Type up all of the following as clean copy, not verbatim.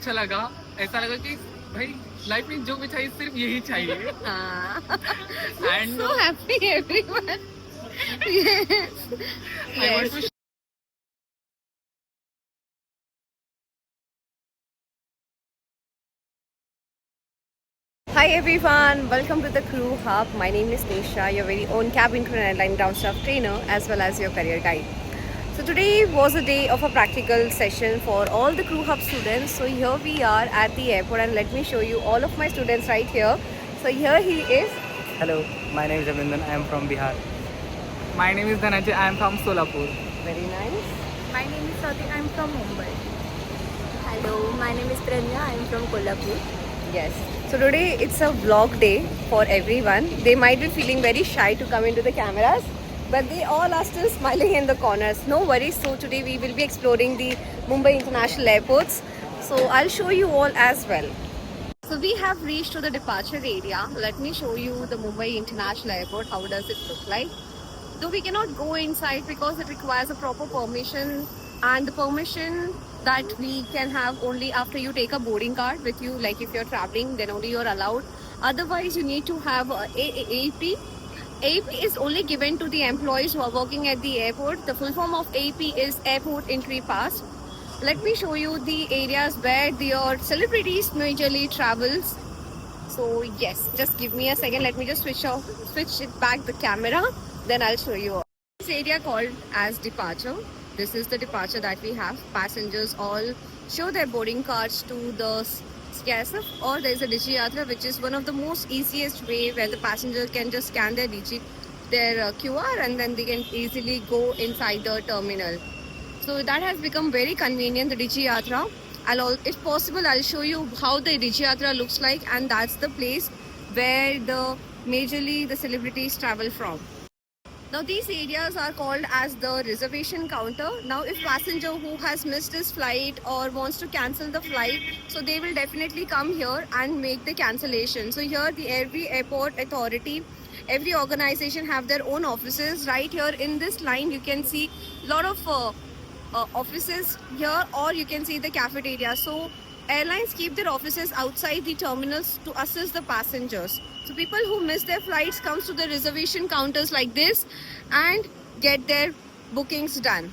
अच्छा लगा, ऐसा लगा कि भाई लाइफ में जो भी चाहिए सिर्फ यही चाहिए। I'm And so happy, everyone. Yes. I want Yes. to Hi everyone, welcome to the Crew Hub. My name is Nisha, your very own cabin crew and airline ground staff trainer as well as your career guide. So today was a day of a practical session for all the Crew Hub students. So here we are at the airport and let me show you all of my students right here. So here he is. Hello, my name is Abhindan. I am from Bihar. My name is Dhananjay. I am from Solapur. Very nice. My name is Swati. I am from Mumbai. Hello, my name is Pranya. I am from Kolhapur. Yes. So today it's a vlog day for everyone. They might be feeling very shy to come into the cameras, but they all are still smiling in the corners. No worries. So today we will be exploring the Mumbai International Airports. So I'll show you all as well. So we have reached to the departure area. Let me show you the Mumbai International Airport. How does it look like? Though we cannot go inside because it requires a proper permission, and the permission that we can have only after you take a boarding card with you. Like if you're traveling, then only you're allowed. Otherwise, you need to have AAP. AAP is only given to the employees who are working at the airport. The full form of AAP is Airport Entry Pass. Let me show you the areas where your celebrities majorly travels. So yes, just give me a second. Let me just switch it back the camera. Then I'll show you. This area called as departure. This is the departure that we have. Passengers all show their boarding cards to the SCASF, or there is a DigiYatra, which is one of the most easiest way where the passenger can just scan their QR, and then they can easily go inside the terminal. So that has become very convenient, the DigiYatra. If possible, I'll show you how the DigiYatra looks like, and that's the place where majorly the celebrities travel from. Now these areas are called as the reservation counter. Now if passenger who has missed his flight or wants to cancel the flight, so they will definitely come here and make the cancellation. So here every airport authority, every organization have their own offices. Right here in this line you can see a lot of offices here, or you can see the cafeteria. So airlines keep their offices outside the terminals to assist the passengers. So people who miss their flights comes to the reservation counters like this and get their bookings done.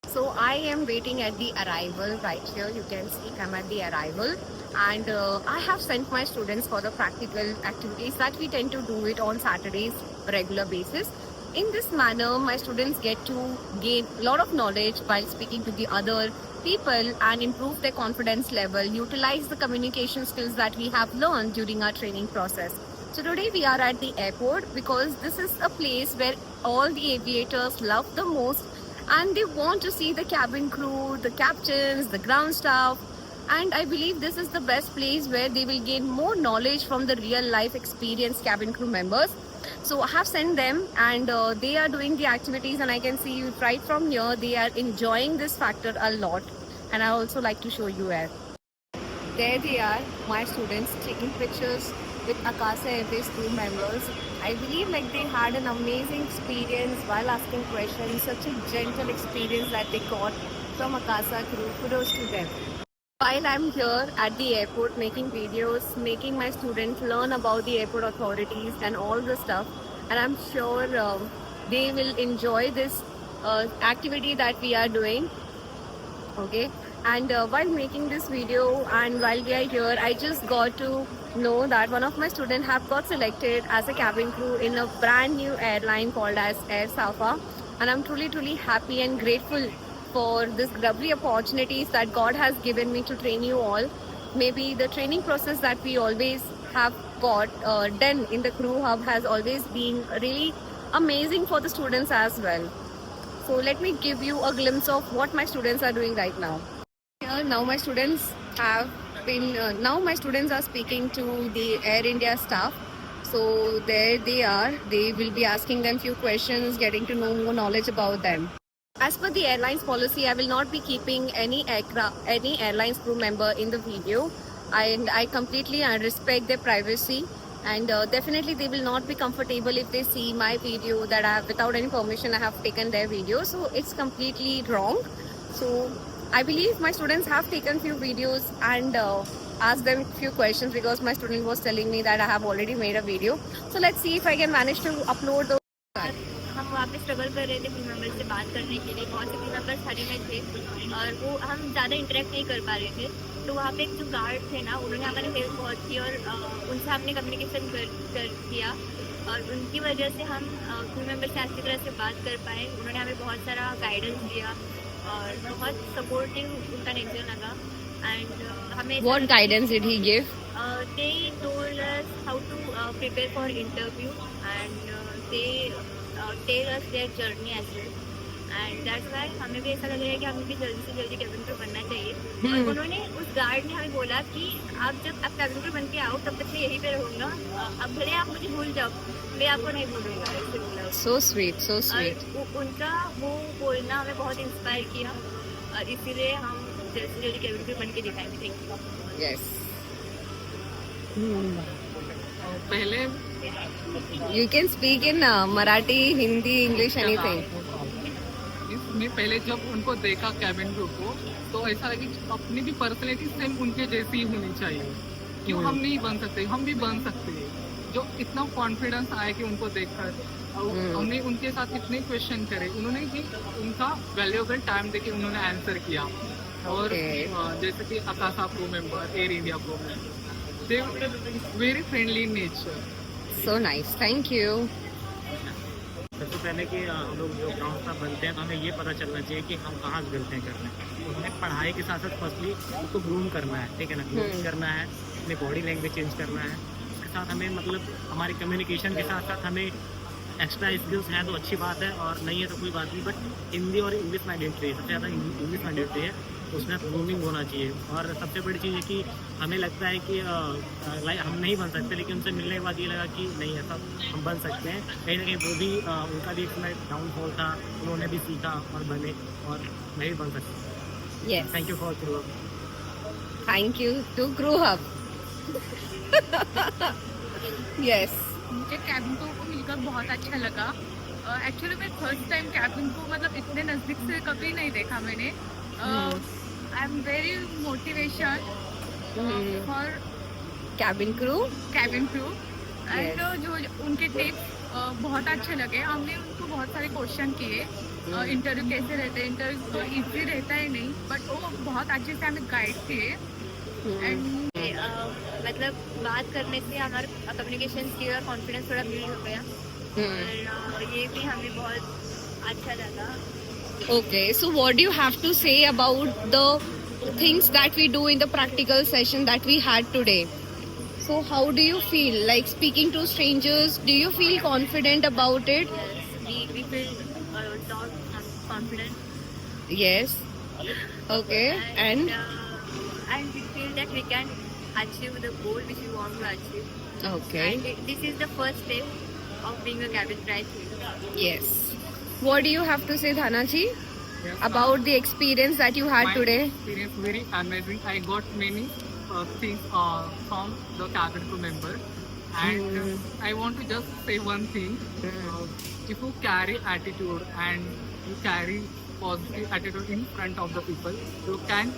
So I am waiting at the arrival right here. You can see I'm at the arrival, and I have sent my students for the practical activities that we tend to do it on Saturdays regular basis. In this manner, my students get to gain a lot of knowledge while speaking to the other people and improve their confidence level, utilize the communication skills that we have learned during our training process. So today we are at the airport because this is a place where all the aviators love the most, and they want to see the cabin crew, the captains, the ground staff, and I believe this is the best place where they will gain more knowledge from the real life experienced cabin crew members. So I have sent them, and they are doing the activities, and I can see right from here they are enjoying this factor a lot, and I also like to show you where. There they are, my students taking pictures with Akasa Airways crew members. I believe like they had an amazing experience while asking questions, such a gentle experience that they got from Akasa crew. Kudos to them. While I'm here at the airport making videos, making my students learn about the airport authorities and all the stuff, and I'm sure they will enjoy this activity that we are doing. Okay, and while making this video and while we are here, I just got to know that one of my students have got selected as a cabin crew in a brand new airline called as Air Safa, and I'm truly happy and grateful for this lovely opportunities that God has given me to train you all. Maybe the training process that we always have got done in the Crew Hub has always been really amazing for the students as well. So let me give you a glimpse of what my students are doing right now. Here now my students have been, now my students are speaking to the Air India staff. So there they are. They will be asking them few questions, getting to know more knowledge about them. As per the airline's policy, I will not be keeping any airline's crew member in the video, and I completely respect their privacy. And definitely they will not be comfortable if they see my video that I have, without any permission, I have taken their video. So it's completely wrong. So I believe my students have taken few videos and asked them few questions because my student was telling me that I have already made a video. So let's see if I can manage to upload those. हम वहाँ पे struggle कर रहे थे crew member से बात करने के लिए, बहुत से क्रू मेंबर्स हरी में थे और वो हम ज़्यादा इंटरेक्ट नहीं कर पा रहे थे। तो वहाँ पे एक जो गार्ड थे ना, उन्होंने हमारी हेल्प बहुत की और उनसे हमने कम्युनिकेशन कर किया और उनकी वजह से हम क्रू मेंबर से अच्छी तरह से बात कर पाए। उन्होंने हमें बहुत सारा गाइडेंस दिया और बहुत सपोर्टिव उनका नेचर लगा। एंड हमें What guidance did he give? they told us how to prepare for interview and they tell us their journey as well, and that's why हमें भी ऐसा लग रहा है कि हमें भी जल्दी से जल्दी कैबिन क्रू बनना चाहिए। और उन्होंने उस गार्ड ने हमें बोला कि आप जब आप कैबिन क्रू बन के आओ तब तक मैं यहीं पे रहूँगा, अब भले आप मुझे भूल जाओ, मैं आपको नहीं भूलूंगा, ऐसे बोला। So sweet, so sweet. और उनका वो बोलना हमें बहुत इंस्पायर किया और इसीलिए हम जल्दी से जल्दी कैबिन क्रू बन के दिखाएंगे। Thank you. Yes. पहले You can speak in Marathi, Hindi, English, anything. मैं पहले जब उनको देखा कैबिन क्रू को तो ऐसा लगा कि अपनी भी पर्सनैलिटी सेम उनके जैसी ही होनी चाहिए। क्यों हम नहीं बन सकते, हम भी बन सकते हैं। जो इतना कॉन्फिडेंस आया कि उनको देखकर और हमने उनके साथ इतने क्वेश्चन करे, उन्होंने भी उनका वैल्यूएबल टाइम देके उन्होंने आंसर किया। और जैसे कि Akasa pro member, Air India pro member, they very friendly in nature. So nice. Thank you. सबसे पहले कि हम लोग जो ग्राउंड स्टाफ बनते हैं तो हमें ये पता चलना चाहिए कि हम कहाँ से गलतियाँ कर रहे हैं। तो हमें पढ़ाई के साथ साथ फर्स्टली उसको ग्रूम करना है, ठीक है ना, ग्रूम करना है, अपनी बॉडी लैंग्वेज चेंज करना है। उसके साथ हमें मतलब हमारी कम्युनिकेशन के साथ साथ हमें एक्स्ट्रा स्किल्स हैं तो अच्छी बात है, और नहीं है तो कोई बात नहीं, बट हिंदी और इंग्लिश मैंडेटरी है, सबसे ज़्यादा इंग्लिश मैंडेटरी है, तो उसमें ग्रूमिंग होना चाहिए। और सबसे बड़ी चीज़ है कि हमें लगता है कि हम नहीं बन सकते, लेकिन उनसे मिलने के बाद ये लगा कि नहीं, ऐसा हम बन सकते हैं। कहीं ना कहीं वो भी उनका भी एक समय डाउनफॉल था, उन्होंने भी सीखा और बने, और मैं भी बन सकता। Yes. Thank you for grow. Thank you to grow up. Yes. मुझे कैबिन क्रू को मिलकर बहुत अच्छा लगा। एक्चुअली मैं फर्स्ट टाइम कैबिन क्रू मतलब इतने नज़दीक से कभी नहीं देखा मैंने। I am very motivation for Cabin crew. Cabin crew and जो उनके टिप्स बहुत अच्छे लगे। हमने उनको बहुत सारे क्वेश्चन किए, इंटरव्यू कैसे रहते हैं, इंटरव्यू तो इजी रहता है नहीं, बट वो बहुत अच्छे से हमें गाइड किए। एंड मतलब बात करने से हमारा कम्युनिकेशन स्किल और कॉन्फिडेंस थोड़ा बिल्ड हो गया और ये भी हमें बहुत अच्छा लगा। Okay, so what do you have to say about the things that we do in the practical session that we had today? So how do you feel like speaking to strangers? Do you feel confident about it? We feel not confident Yes. Okay. And and we feel that we can achieve the goal which we want to achieve. okay. And this is the first step of being a cabin crew. Yes. What do you have to say, Dhanaji, Yes, about the experience that you had my today? experience very amazing. I got many things from the cabin crew member, and I want to just say one thing. If you carry attitude and you carry positive attitude in front of the people, you can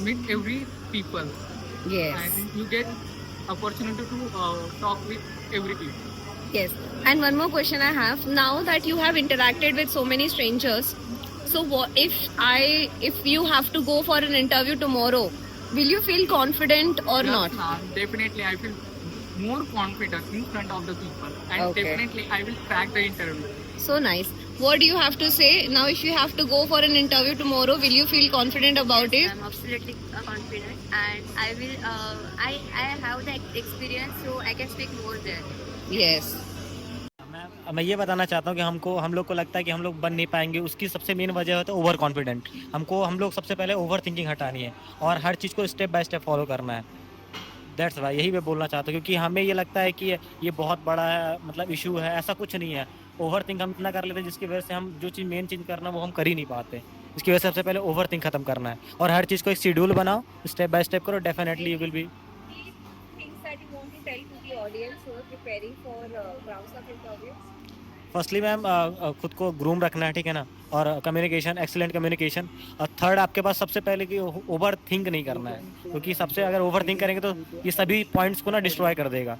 meet every people, Yes. and you get opportunity to talk with every people. Yes. And one more question I have. Now that you have interacted with so many strangers, so what if you have to go for an interview tomorrow, will you feel confident or Yes, not? ma'am. Definitely, I feel more confident in front of the people, and Okay. definitely I will crack the interview. So nice. What do you have to say now? If you have to go for an interview tomorrow, will you feel confident about it? I'm absolutely confident, and I will. I have the experience, so I can speak more there. Yes. मैं ये बताना चाहता हूँ कि हम लोग को लगता है कि हम लोग बन नहीं पाएंगे, उसकी सबसे मेन वजह होता है ओवर कॉन्फिडेंट। हम लोग सबसे पहले ओवर थिंकिंग हटानी है और हर चीज़ को स्टेप बाय स्टेप फॉलो करना है। दैट्स वाई, यही मैं बोलना चाहता हूँ, क्योंकि हमें ये लगता है कि ये बहुत बड़ा है, मतलब इशू है। ऐसा कुछ नहीं है। ओवर थिंक हम इतना कर लेते हैं जिसकी वजह से हम जो चीज़ मेन चीज़ करना वो हम कर ही नहीं पाते। इसकी वजह से सबसे पहले ओवर थिंक खत्म करना है और हर चीज़ को एक शेड्यूल बनाओ, स्टेप बाय स्टेप करो, definitely you will be. Things that you want to tell to the audience who are preparing for rounds of interviews? Firstly ma'am खुद को ग्रूम रखना है, ठीक है ना, और कम्युनिकेशन, एक्सीलेंट कम्युनिकेशन। और थर्ड आपके पास सबसे पहले कि ओवर थिंक नहीं करना है, क्योंकि सबसे अगर ओवर थिंक करेंगे तो ये सभी पॉइंट्स को ना डिस्ट्रॉय कर देगा।